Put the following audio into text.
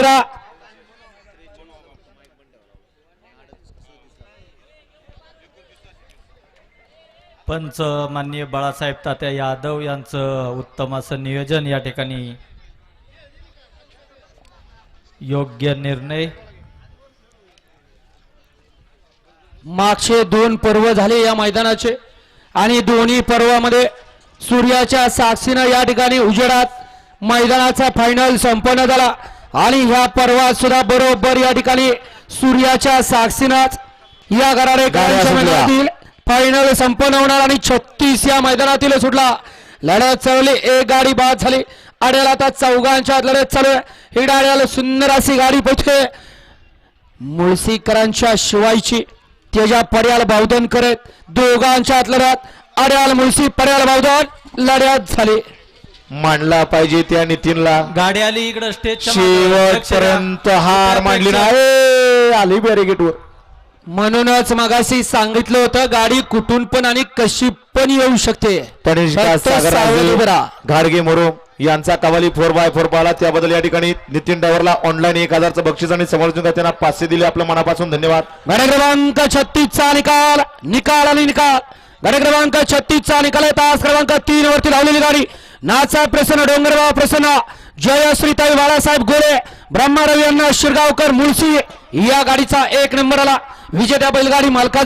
राहा. पंच माननीय बाळासाहेब तात्या यादव यांचं उत्तम असं नियोजन या ठिकाणी. योग्य निर्णय. मागचे 2 पर्व झाले या मैदानाचे आणि दोन्ही पर्वामध्ये सूर्याच्या साक्षीनं या ठिकाणी उजेडात मैदानाचा फायनल संपन्न झाला आणि ह्या पर्वात सुद्धा बरोबर या ठिकाणी सूर्याच्या साक्षीनंच या गराडे मैदानातील फायनल संपन्न होणार आणि 36 या मैदानातील सुटला. लढत चालली, एक गाडी बाद झाली. आड्याला आता चौघांच्या लढत चालू आहे. ही डाळ्याला सुंदर अशी गाडी पोहोचते मुळशीकरांच्या शिवायची. त्याच्या पर्याल बावधन करत दोघांच्या लढत आड्याल मुळशी पर्याल बावधन लढत झाली. मांडला पाहिजे त्या नितीनला. गाडी आली इकडे स्टेज शेवटपर्यंत हार मांडली नाही. आली बॅरिगेटवर. म्हणूनच मगाशी सांगितलं होतं गाडी कुठून पण आणि कशी पण येऊ शकते. घाडगे मोरोम यांचा कवाली 4x4 पाला त्याबद्दल या ठिकाणी नितीन डावरला ऑनलाईन 1000चं बक्षीस आणि समोरच्या त्यांना 500 दिले. आपल्या मनापासून धन्यवाद. गाडी क्रमांक 36 चा निकाल आणि निकाल. गाडी क्रमांक 36 चा निकाल. तास क्रमांक 3 वरती लावलेली गाडी नाचा प्रसन्न डोंगरगाव प्रसन्न जयश्रीताई बाळासाहेब गोरे ब्रह्मारवी यांना शिरगावकर मुळशी या गाडीचा 1 नंबर आला. विजेत्या बैलगाडी मालकाचा